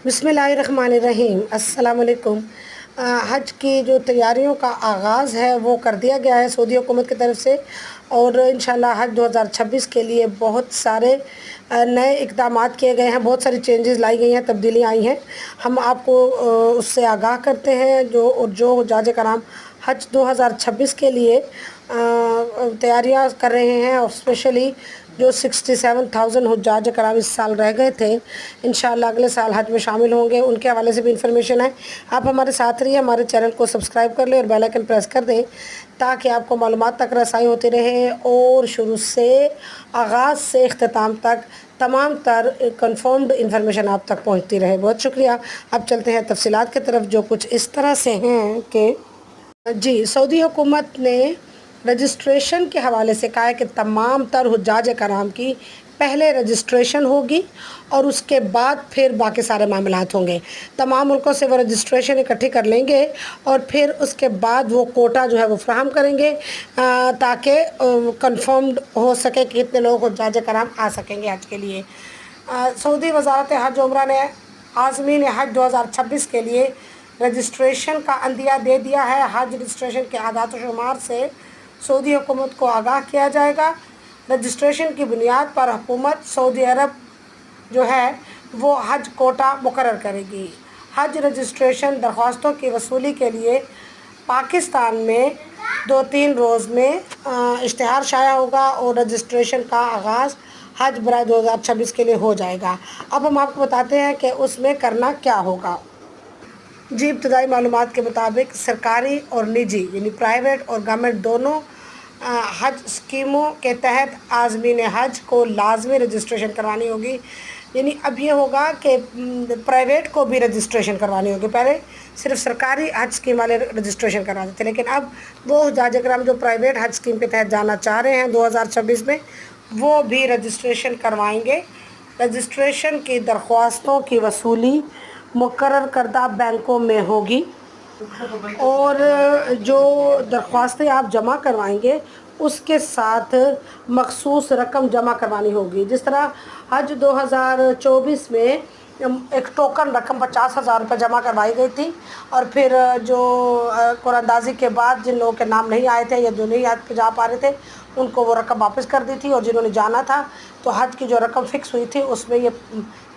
बिस्मिल्लाहिर्रहमानिर्रहीम। अस्सलाम वालेकुम। हज की जो तैयारियों का आगाज़ है वो कर दिया गया है सऊदी हुकूमत की तरफ से, और इंशाल्लाह हज 2026 के लिए बहुत सारे नए इक़दामात किए गए हैं, बहुत सारी चेंजेस लाई गई हैं, तब्दीलियाँ आई हैं। हम आपको उससे आगाह करते हैं जो हुज्जाज कराम हज 2026 के लिए तैयारियां कर रहे हैं, और स्पेशली जो 67,000 हुज्जाज कराम इस साल रह गए थे, इंशाअल्लाह अगले साल हज में शामिल होंगे। उनके हवाले से भी इंफॉर्मेशन है। आप हमारे साथ रहिए, हमारे चैनल को सब्सक्राइब कर लें और बेल आइकन प्रेस कर दें ताकि आपको मालूमात तक रसाई होती रहे, और शुरू से आगाज़ से इख्तिताम तक तमाम तर कन्फर्म्ड इंफॉर्मेशन आप तक पहुँचती रहे। बहुत शुक्रिया। अब चलते हैं तफसीलात की तरफ, जो कुछ इस तरह से हैं कि जी, सऊदी हुकूमत ने रजिस्ट्रेशन के हवाले से कहा है कि तमाम तर हुज्जाज कराम की पहले रजिस्ट्रेशन होगी और उसके बाद फिर बाकी सारे मामलात होंगे। तमाम मुल्कों से वो रजिस्ट्रेशन इकट्ठी कर लेंगे और फिर उसके बाद वो कोटा जो है वो फ्राहम करेंगे ताकि कंफर्म्ड हो सके कि कितने लोग हुज्जाज कराम आ सकेंगे हज के लिए। सऊदी वज़ारत हज उम्रा ने आज़मीन हज 2026 के लिए रजिस्ट्रेशन का अंदिया दे दिया है। हज रजिस्ट्रेशन के आदात व शुमार से सऊदी हुकूमत को आगाह किया जाएगा। रजिस्ट्रेशन की बुनियाद पर हुकूमत सऊदी अरब जो है वो हज कोटा मुकर्रर करेगी। हज रजिस्ट्रेशन दरख्वास्तों की वसूली के लिए पाकिस्तान में 2-3 रोज़ में इश्तिहार शाया होगा और रजिस्ट्रेशन का आगाज़ हज बराए 2026 के लिए हो जाएगा। अब हम आपको बताते हैं कि उसमें करना क्या होगा। जी, इब्तदाई मालूमात के मुताबिक सरकारी और निजी यानी प्राइवेट और गवर्नमेंट दोनों हज स्कीमों के तहत आज़मीन हज को लाजमी रजिस्ट्रेशन करवानी होगी। यानी अब ये होगा कि प्राइवेट को भी रजिस्ट्रेशन करवानी होगी। पहले सिर्फ सरकारी हज स्कीम वाले रजिस्ट्रेशन करवाते थे, लेकिन अब वो हुज्जाज कराम जो प्राइवेट हज स्कीम के तहत जाना चाह रहे हैं 2026 में, वो भी रजिस्ट्रेशन करवाएंगे। रजिस्ट्रेशन की दरख्वास्तों की वसूली मुकर्रर करदा बैंकों में होगी, और जो दरख्वास्तें आप जमा करवाएंगे उसके साथ मखसूस रकम जमा करवानी होगी। जिस तरह हज 2024 में एक टोकन रकम 50,000 रुपये जमा करवाई गई थी, और फिर जो कुरानंदाजी के बाद जिन लोगों के नाम नहीं आए थे या जो नहीं हज पे जा पा रहे थे उनको वो रकम वापस कर दी थी, और जिन्होंने जाना था तो हज की जो रकम फ़िक्स हुई थी उसमें ये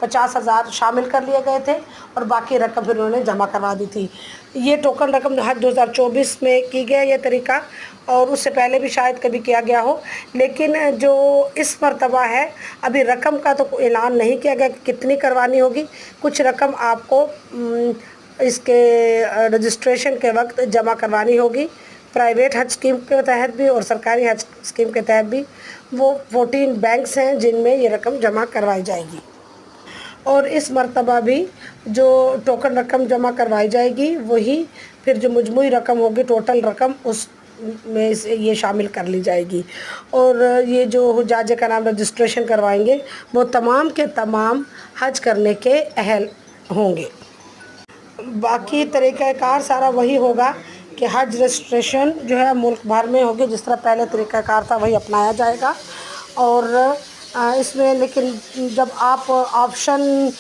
50,000 शामिल कर लिए गए थे और बाकी रकम फिर उन्होंने जमा करवा दी थी। ये टोकन रकम हज 2024 में की गया ये तरीका, और उससे पहले भी शायद कभी किया गया हो, लेकिन जो इस मरतबा है अभी रकम का तो ऐलान नहीं किया गया कि कितनी करवानी होगी। कुछ रकम आपको इसके रजिस्ट्रेशन के वक्त जमा करवानी होगी, प्राइवेट हज स्कीम के तहत भी और सरकारी हज स्कीम के तहत भी। वो 14 बैंक्स हैं जिनमें ये रकम जमा करवाई जाएगी, और इस मरतबा भी जो टोकन रकम जमा करवाई जाएगी वही फिर जो मजमूई रकम होगी, टोटल रकम, उस में से ये शामिल कर ली जाएगी। और ये जो हुज्जाज का नाम रजिस्ट्रेशन करवाएंगे वो तमाम के तमाम हज करने के अहल होंगे। बाकी तरीक़ाकार सारा वही होगा कि हज रजिस्ट्रेशन जो है मुल्क भर में होगी, जिस तरह पहले तरीक़ाकार था वही अपनाया जाएगा। और इसमें लेकिन जब आप ऑप्शन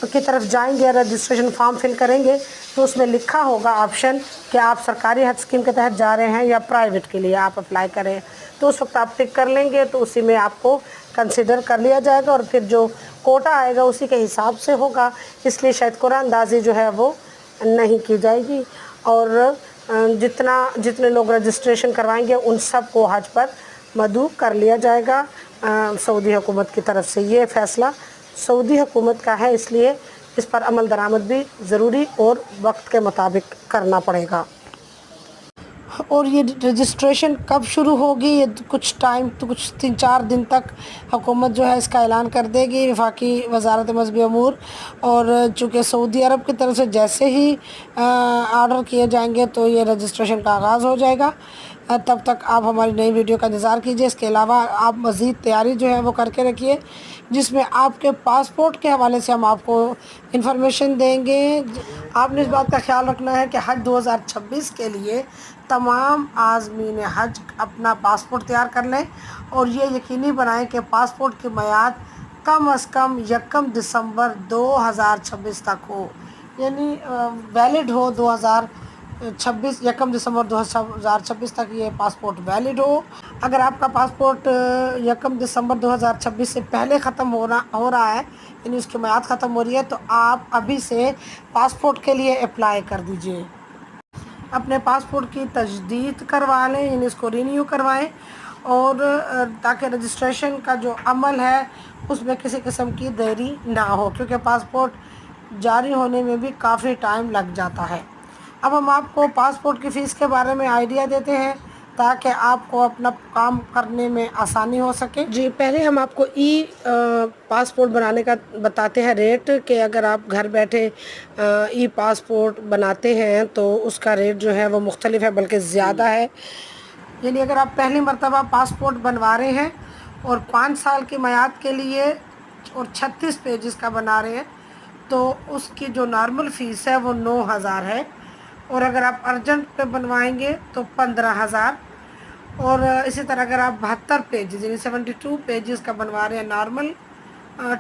की तरफ जाएंगे, रजिस्ट्रेशन फॉर्म फिल करेंगे, तो उसमें लिखा होगा ऑप्शन कि आप सरकारी हज स्कीम के तहत जा रहे हैं या प्राइवेट के लिए आप अप्लाई करें, तो उस वक्त आप टिक कर लेंगे तो उसी में आपको कंसिडर कर लिया जाएगा, और फिर जो कोटा आएगा उसी के हिसाब से होगा। इसलिए शायद कुरानंदाजी जो है वो नहीं की जाएगी, और जितने लोग रजिस्ट्रेशन करवाएंगे उन सब को हज पर मदऊ कर लिया जाएगा सऊदी हुकूमत की तरफ से। ये फ़ैसला सऊदी हुकूमत का है, इसलिए इस पर अमल दरामद भी ज़रूरी और वक्त के मुताबिक करना पड़ेगा। और ये रजिस्ट्रेशन कब शुरू होगी, ये कुछ टाइम तो कुछ 3-4 दिन तक हुकूमत जो है इसका ऐलान कर देगी, वफाकी वज़ारत मज़हबी अमूर। और चूँकि सऊदी अरब की तरफ से जैसे ही आर्डर किए जाएंगे तो ये रजिस्ट्रेशन का आगाज़ हो जाएगा। तब तक आप हमारी नई वीडियो का इंतज़ार कीजिए। इसके अलावा आप मज़ीद तैयारी जो है वो करके रखिए, जिसमें आपके पासपोर्ट के हवाले से हम आपको इन्फॉर्मेशन देंगे। आपने इस बात का ख्याल रखना है कि हज 2026 के लिए तमाम आज़मीन हज अपना पासपोर्ट तैयार कर लें, और ये यकीनी बनाएं कि पासपोर्ट की मियाद کم از کم 1 دسمبر 2026 تک ہو، یعنی ویلڈ ہو 2026 1 دسمبر 2026 تک یہ پاسپورٹ ویلڈ ہو۔ اگر آپ کا پاسپورٹ 1 دسمبر 2026 سے پہلے ختم ہو رہا ہے، یعنی اس کی میعاد ختم ہو رہی ہے، تو آپ ابھی سے پاسپورٹ کے لیے اپلائی کر دیجئے، اپنے پاسپورٹ کی تجدید کروا لیں، یعنی اس کو رینیو کروائیں، اور تاکہ رجسٹریشن کا جو عمل ہے اس میں کسی قسم کی دیری نہ ہو، کیونکہ پاسپورٹ جاری ہونے میں بھی کافی ٹائم لگ جاتا ہے۔ اب ہم آپ کو پاسپورٹ کی فیس کے بارے میں آئیڈیا دیتے ہیں تاکہ آپ کو اپنا کام کرنے میں آسانی ہو سکے۔ جی، پہلے ہم آپ کو پاسپورٹ بنانے کا بتاتے ہیں ریٹ، کہ اگر آپ گھر بیٹھے پاسپورٹ بناتے ہیں تو اس کا ریٹ جو ہے وہ مختلف ہے، بلکہ زیادہ ہے۔ یعنی اگر آپ پہلی مرتبہ پاسپورٹ بنوا رہے ہیں اور 5 سال کی میعاد کے لیے اور 36 پیجز کا بنا رہے ہیں، تو اس کی جو نارمل فیس ہے وہ 9,000 ہے، اور اگر آپ ارجنٹ پہ بنوائیں گے تو 15,000، اور اسی طرح اگر آپ 72 پیجز یعنی 72 پیجز کا بنوا رہے ہیں نارمل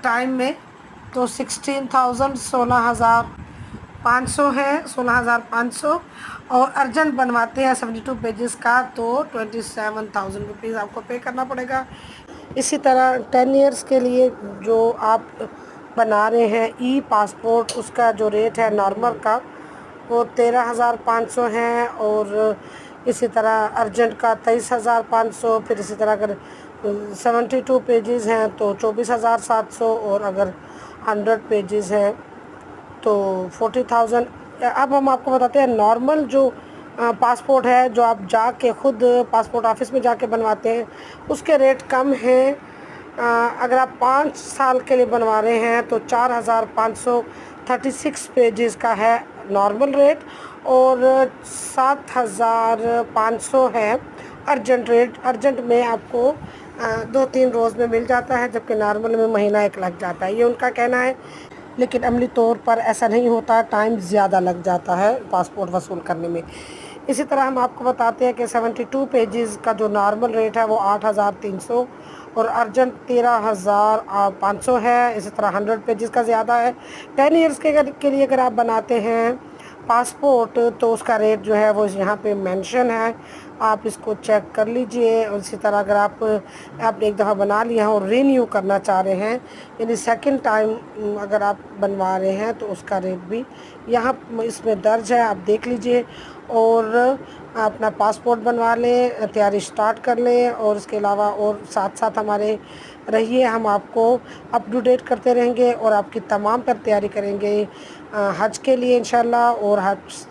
ٹائم میں، تو 16,000 16,500 ہے، 16,500، اور ارجنٹ بنواتے ہیں 72 پیجز کا تو 27,000 روپیز آپ کو پے کرنا پڑے گا۔ اسی طرح 10 ایئرس کے لیے جو آپ بنا رہے ہیں پاسپورٹ، اس کا جو ریٹ ہے نارمل کا وہ 13,500 ہے، اور اسی طرح ارجنٹ کا 23,500، پھر اسی طرح اگر 72 پیجز ہیں تو 24,700، اور اگر 100 پیجز ہیں تو 40,000۔ اب ہم آپ کو بتاتے ہیں نارمل جو پاسپورٹ ہے، جو آپ جا کے خود پاسپورٹ آفس میں جا کے بنواتے ہیں، اس کے ریٹ کم ہیں۔ اگر آپ 5 سال کے لیے بنوا رہے ہیں تو 4,536 پیجز کا ہے نارمل ریٹ، اور 7,500 ہے ارجنٹ ریٹ۔ ارجنٹ میں آپ کو 2-3 روز میں مل جاتا ہے، جبکہ نارمل میں مہینہ ایک لگ جاتا ہے، یہ ان کا کہنا ہے، لیکن عملی طور پر ایسا نہیں ہوتا، ٹائم زیادہ لگ جاتا ہے پاسپورٹ وصول کرنے میں۔ اسی طرح ہم آپ کو بتاتے ہیں کہ 72 پیجز کا جو نارمل ریٹ ہے وہ 8,300، اور ارجنٹ 13,500 ہے۔ اسی طرح 100 پیجز کا زیادہ ہے۔ 10 ایئرس کے لیے اگر آپ بناتے ہیں پاسپورٹ تو اس کا ریٹ جو ہے وہ یہاں پہ مینشن ہے، آپ اس کو چیک کر لیجئے۔ اور اسی طرح اگر آپ نے ایک دفعہ بنا لیا ہے اور رینیو کرنا چاہ رہے ہیں، یعنی سیکنڈ ٹائم اگر آپ بنوا رہے ہیں، تو اس کا ریٹ بھی یہاں اس میں درج ہے، آپ دیکھ لیجئے، اور اپنا پاسپورٹ بنوا لیں، تیاری سٹارٹ کر لیں، اور اس کے علاوہ اور ساتھ ساتھ ہمارے رہیے، ہم آپ کو اپ ٹو ڈیٹ کرتے رہیں گے اور آپ کی تمام تر تیاری کریں گے حج کے لیے انشاءاللہ، اور حج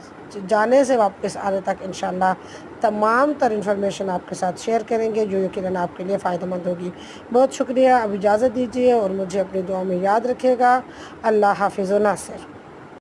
جانے سے واپس آنے تک انشاءاللہ تمام تر انفارمیشن آپ کے ساتھ شیئر کریں گے، جو یقیناً آپ کے لیے فائدہ مند ہوگی۔ بہت شکریہ، اب اجازت دیجیے اور مجھے اپنی دعا میں یاد رکھیے گا۔ اللہ حافظ و ناصر۔